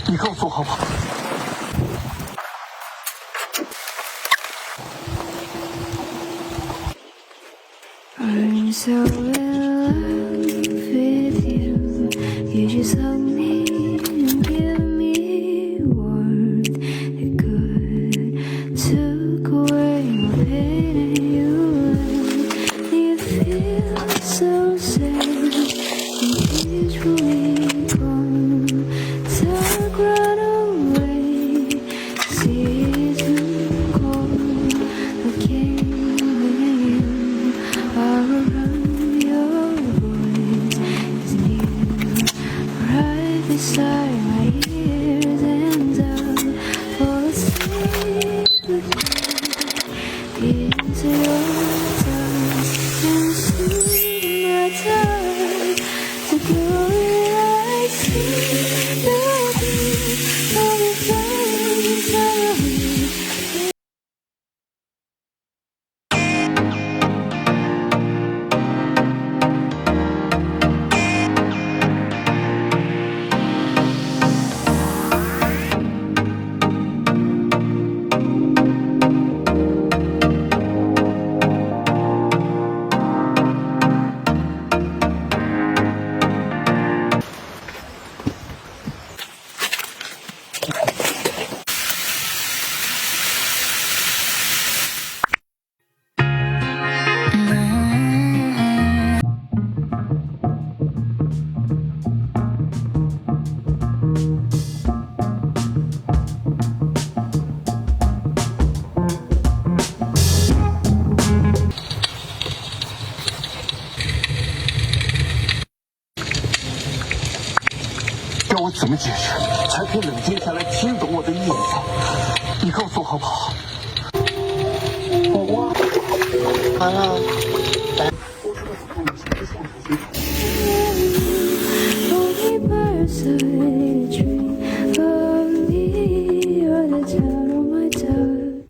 你告诉我好不好？ I'm so in love with you. You just hug me and give me warmth. It could took away my pain and you left. You feel so safe and peacefully calm. Dark run away, see too cold. I can't believe you are around. Your voice is near, right beside my ears, and I'll fall asleep with you into your touch and soothe my touch. The glory I see, the beauty of the flowers of you. 要我怎么解释才可以冷静下来，听懂我的意思？你告诉我好不好？我完了。 Only person